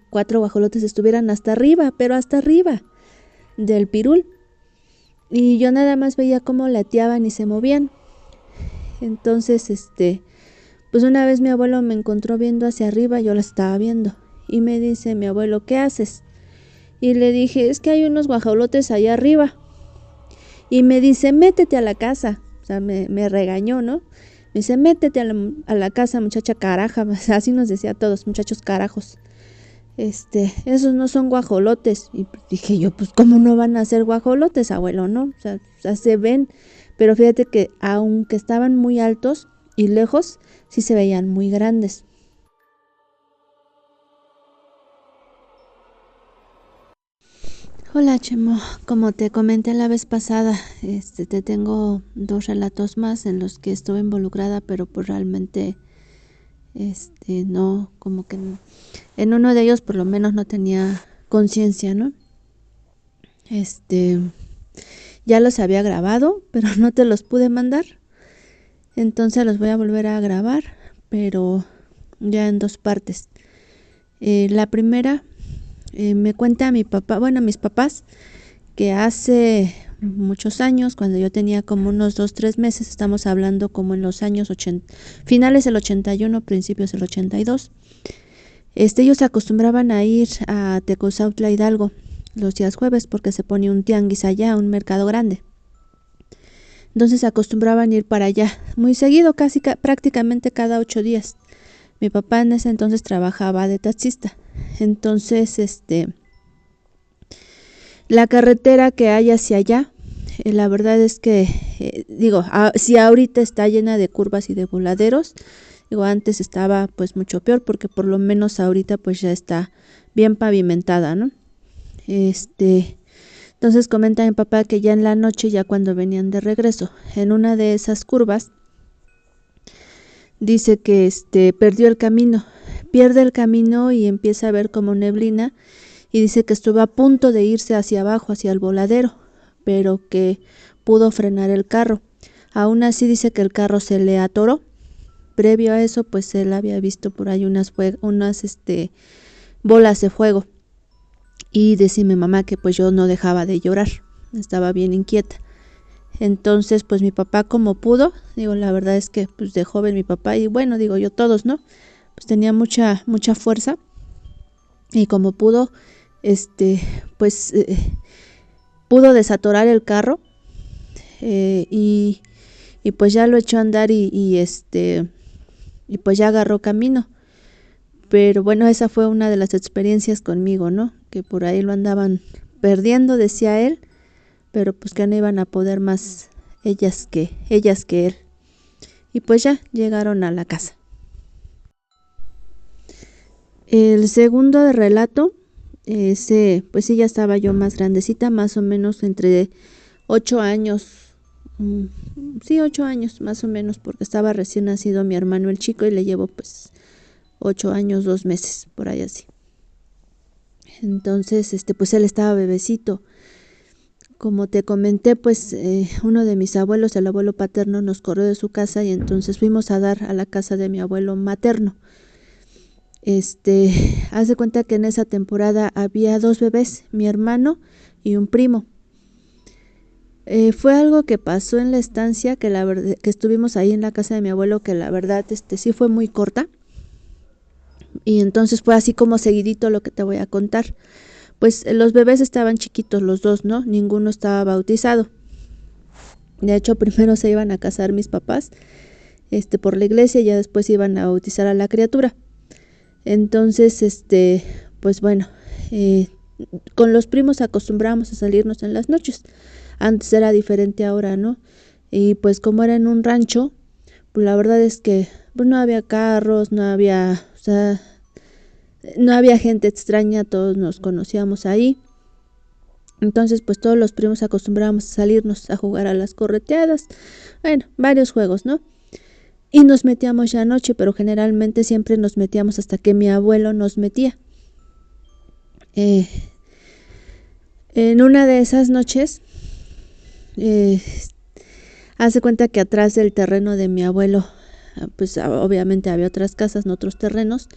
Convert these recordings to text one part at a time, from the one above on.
4 guajolotes estuvieran hasta arriba, pero hasta arriba del pirul. Y yo nada más veía cómo lateaban y se movían. Entonces, pues una vez mi abuelo me encontró viendo hacia arriba, yo la estaba viendo. Y me dice mi abuelo, ¿qué haces? Y le dije, es que hay unos guajolotes allá arriba. Y me dice, métete a la casa. O sea, me regañó, ¿no? Me dice, métete a la casa, muchacha caraja. Así nos decía a todos, muchachos carajos. Esos no son guajolotes. Y dije yo, pues ¿cómo no van a ser guajolotes, abuelo? ¿No? O sea, se ven, pero fíjate que aunque estaban muy altos y lejos, sí se veían muy grandes. Hola Chemo, como te comenté la vez pasada, te tengo 2 relatos más en los que estuve involucrada, pero pues realmente, no, como que en uno de ellos por lo menos no tenía conciencia, ¿no? Ya los había grabado, pero no te los pude mandar. Entonces los voy a volver a grabar, pero ya en 2 partes. La primera, me cuenta mi papá, bueno, mis papás, que hace muchos años, cuando yo tenía como unos 2, 3 meses, estamos hablando como en los años 80, finales del 81, principios del 82. Ellos se acostumbraban a ir a Tecozautla, Hidalgo, los días jueves, porque se pone un tianguis allá, un mercado grande. Entonces se acostumbraban a ir para allá muy seguido, casi prácticamente cada 8 días. Mi papá en ese entonces trabajaba de taxista. Entonces, la carretera que hay hacia allá, la verdad es que, si ahorita está llena de curvas y de voladeros, antes estaba pues mucho peor, porque por lo menos ahorita pues ya está bien pavimentada, ¿no? Entonces comenta mi papá que ya en la noche, ya cuando venían de regreso, en una de esas curvas, dice que perdió el camino, pierde el camino y empieza a ver como neblina, y dice que estuvo a punto de irse hacia abajo, hacia el voladero, pero que pudo frenar el carro. Aún así dice que el carro se le atoró. Previo a eso, pues él había visto por ahí unas bolas de fuego. Y decía mi mamá que pues yo no dejaba de llorar, estaba bien inquieta. Entonces, pues mi papá como pudo, la verdad es que pues de joven mi papá, y bueno, yo todos, ¿no? Pues tenía mucha fuerza, y como pudo, pues pudo desatorar el carro, y pues ya lo echó a andar, y pues ya agarró camino. Pero bueno, esa fue una de las experiencias conmigo, ¿no? Que por ahí lo andaban perdiendo, decía él, pero pues que no iban a poder más ellas que él. Y pues ya llegaron a la casa. El segundo de relato, ese, pues sí, ya estaba yo más grandecita, más o menos entre 8 años. Sí, 8 años más o menos, porque estaba recién nacido mi hermano el chico y le llevo pues 8 años, 2 meses, por ahí así. Entonces, pues él estaba bebecito. Como te comenté, pues uno de mis abuelos, el abuelo paterno, nos corrió de su casa, y entonces fuimos a dar a la casa de mi abuelo materno. Haz de cuenta que en esa temporada había 2 bebés, mi hermano y un primo. Fue algo que pasó en la estancia, que la verdad, que estuvimos ahí en la casa de mi abuelo, que la verdad sí fue muy corta. Y entonces fue así como seguidito lo que te voy a contar. Pues los bebés estaban chiquitos los dos, ¿no? Ninguno estaba bautizado. De hecho, primero se iban a casar mis papás, por la iglesia, y ya después iban a bautizar a la criatura. Entonces, pues bueno, con los primos acostumbramos a salirnos en las noches. Antes era diferente ahora, ¿no? Y pues como era en un rancho, pues la verdad es que pues no había carros, no había, o sea, no había gente extraña, todos nos conocíamos ahí. Entonces, pues todos los primos acostumbrábamos a salirnos a jugar a las correteadas. Bueno, varios juegos, ¿no? Y nos metíamos ya anoche, pero generalmente siempre nos metíamos hasta que mi abuelo nos metía. En una de esas noches, hace cuenta que atrás del terreno de mi abuelo pues obviamente había otras casas, no otros terrenos,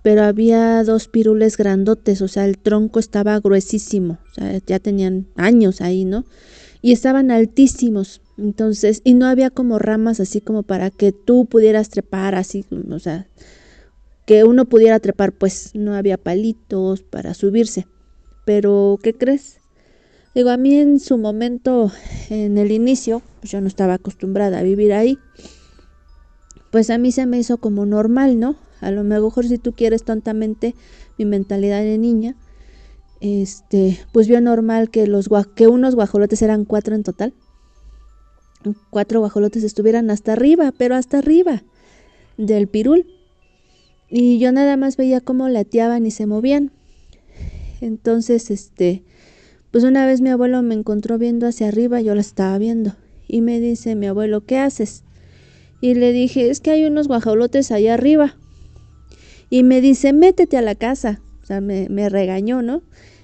pero había 2 pirules grandotes, o sea, el tronco estaba gruesísimo, o sea, ya tenían años ahí, ¿no? Y estaban altísimos, entonces, y no había como ramas así como para que tú pudieras trepar así, o sea, que uno pudiera trepar, pues no había palitos para subirse. Pero, ¿qué crees? Digo, a mí en su momento, en el inicio, pues yo no estaba acostumbrada a vivir ahí. Pues a mí se me hizo como normal, ¿no? A lo mejor si tú quieres tontamente mi mentalidad de niña, pues vio normal que que unos guajolotes, eran 4 en total, 4 guajolotes estuvieran hasta arriba, pero hasta arriba del pirul. Y yo nada más veía cómo lateaban y se movían. Entonces, pues una vez mi abuelo me encontró viendo hacia arriba, yo la estaba viendo. Y me dice mi abuelo, ¿qué haces? Y le dije, es que hay unos guajolotes allá arriba. Y me dice, métete a la casa. O sea, me regañó, ¿no?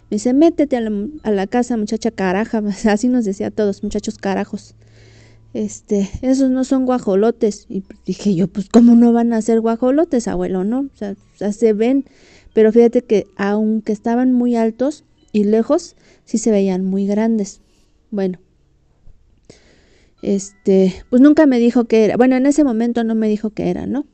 Me dice, métete a la casa, muchacha caraja. Así nos decía a todos, muchachos carajos. Esos no son guajolotes. Y dije yo, pues ¿cómo no van a ser guajolotes, abuelo, no? O sea, se ven. Pero fíjate que aunque estaban muy altos y lejos, sí se veían muy grandes. Bueno, pues nunca me dijo qué era. Bueno, en ese momento no me dijo qué era, ¿no?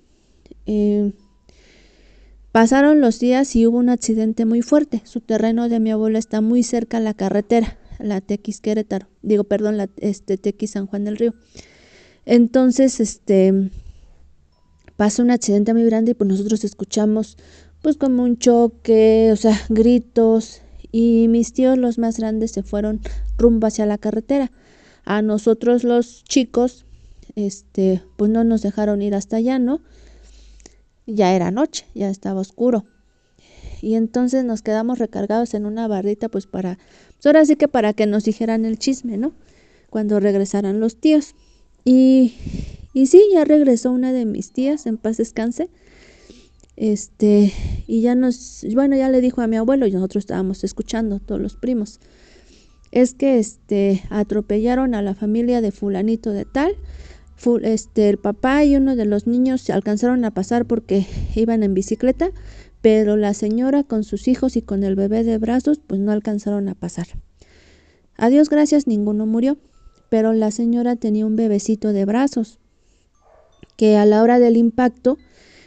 Pasaron los días y hubo un accidente muy fuerte. Su terreno de mi abuelo está muy cerca a la carretera, la Tequis Querétaro. Digo, perdón, la Tequis San Juan del Río. Entonces, pasó un accidente muy grande y pues nosotros escuchamos pues como un choque, o sea, gritos, y mis tíos los más grandes se fueron rumbo hacia la carretera. A nosotros los chicos, pues no nos dejaron ir hasta allá, ¿no? Ya era noche, ya estaba oscuro. Y entonces nos quedamos recargados en una bardita, pues pues ahora sí que para que nos dijeran el chisme, ¿no? Cuando regresaran los tíos. Y sí, ya regresó una de mis tías, en paz descanse. Y ya ya le dijo a mi abuelo, y nosotros estábamos escuchando, todos los primos. Es que atropellaron a la familia de fulanito de tal. El papá y uno de los niños se alcanzaron a pasar porque iban en bicicleta, pero la señora con sus hijos y con el bebé de brazos pues no alcanzaron a pasar. A Dios gracias, ninguno murió, pero la señora tenía un bebecito de brazos que a la hora del impacto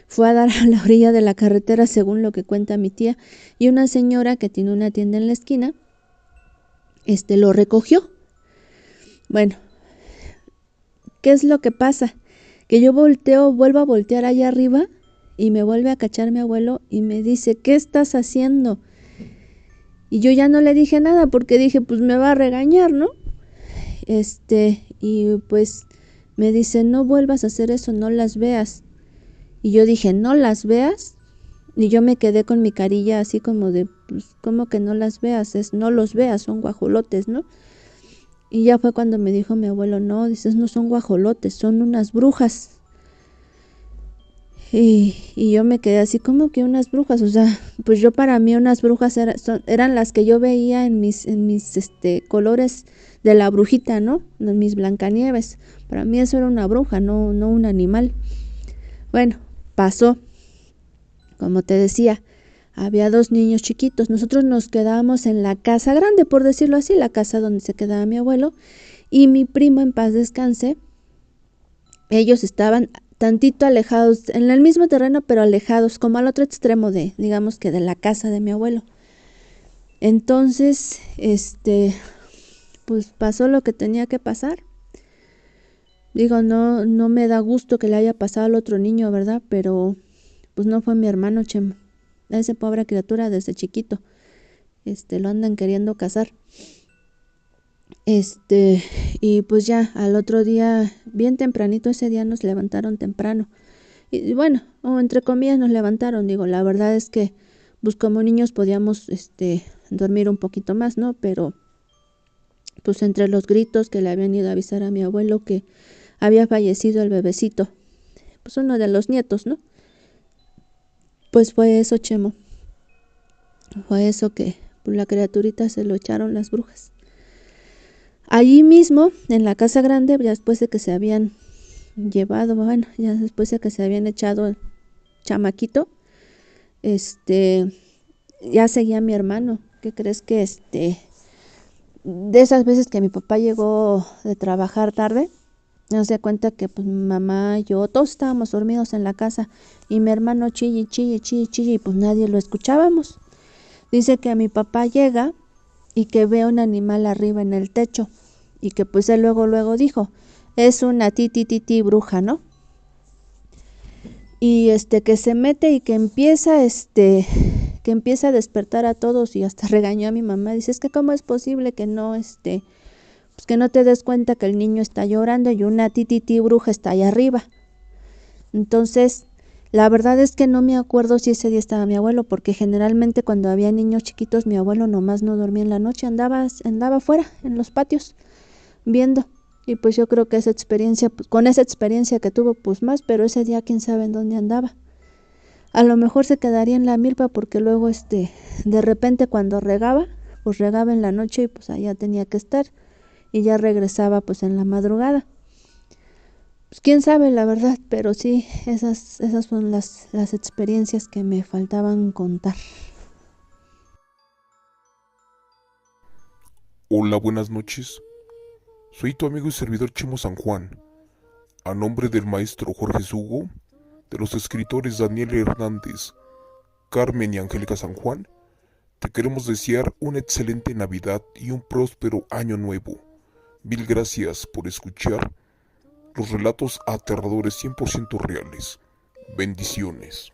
fue a dar a la orilla de la carretera, según lo que cuenta mi tía, y una señora que tiene una tienda en la esquina lo recogió. Bueno, ¿qué es lo que pasa? Que yo vuelvo a voltear allá arriba y me vuelve a cachar mi abuelo y me dice, ¿qué estás haciendo? Y yo ya no le dije nada porque dije, pues me va a regañar, ¿no? Y pues me dice, no vuelvas a hacer eso, no las veas. Y yo dije, ¿no las veas? Y yo me quedé con mi carilla así como de, pues, ¿cómo que no las veas? No los veas, son guajolotes, ¿no? Y ya fue cuando me dijo mi abuelo, no, dices, no son guajolotes, son unas brujas. Y yo me quedé así como que unas brujas, o sea, pues yo para mí unas brujas eran las que yo veía en mis colores de la brujita, ¿no? En mis Blancanieves. Para mí eso era una bruja, no un animal. Bueno, pasó. Como te decía, había 2 niños chiquitos. Nosotros nos quedábamos en la casa grande, por decirlo así, la casa donde se quedaba mi abuelo. Y mi primo, en paz descanse, ellos estaban tantito alejados, en el mismo terreno, pero alejados, como al otro extremo digamos que de la casa de mi abuelo. Entonces, pues pasó lo que tenía que pasar. Digo, no me da gusto que le haya pasado al otro niño, ¿verdad? Pero, pues no fue mi hermano, Chema. Esa pobre criatura desde chiquito, lo andan queriendo casar. Y pues ya al otro día, bien tempranito, ese día nos levantaron temprano. Y bueno, o entre comillas nos levantaron, digo, la verdad es que pues como niños podíamos dormir un poquito más, ¿no? Pero pues entre los gritos que le habían ido a avisar a mi abuelo que había fallecido el bebecito, pues uno de los nietos, ¿no? Pues fue eso, Chemo. Fue eso que pues la criaturita se lo echaron las brujas. Allí mismo, en la casa grande, ya después de que se habían llevado, bueno, ya después de que se habían echado el chamaquito, ya seguía mi hermano. ¿Qué crees que de esas veces que mi papá llegó de trabajar tarde, nos da cuenta que pues mi mamá y yo todos estábamos dormidos en la casa y mi hermano chille, chille, chille, chille y pues nadie lo escuchábamos. Dice que mi papá llega y que ve un animal arriba en el techo y que pues él luego dijo, es una titi bruja, ¿no? Y que se mete y que empieza a despertar a todos y hasta regañó a mi mamá. Dice, es que cómo es posible que no pues que no te des cuenta que el niño está llorando y una titi bruja está allá arriba. Entonces, la verdad es que no me acuerdo si ese día estaba mi abuelo, porque generalmente cuando había niños chiquitos mi abuelo nomás no dormía en la noche, andaba afuera en los patios viendo. Y pues yo creo que esa experiencia, pues, con esa experiencia que tuvo, pues más, pero ese día quién sabe en dónde andaba. A lo mejor se quedaría en la milpa porque luego de repente cuando regaba, pues regaba en la noche y pues allá tenía que estar y ya regresaba pues en la madrugada. Pues quién sabe la verdad, pero sí, esas son las experiencias que me faltaban contar. Hola, buenas noches. Soy tu amigo y servidor Chimo San Juan. A nombre del maestro Jorge Sugo, de los escritores Daniel Hernández, Carmen y Angélica San Juan, te queremos desear una excelente Navidad y un próspero año nuevo. Mil gracias por escuchar los relatos aterradores 100% reales. Bendiciones.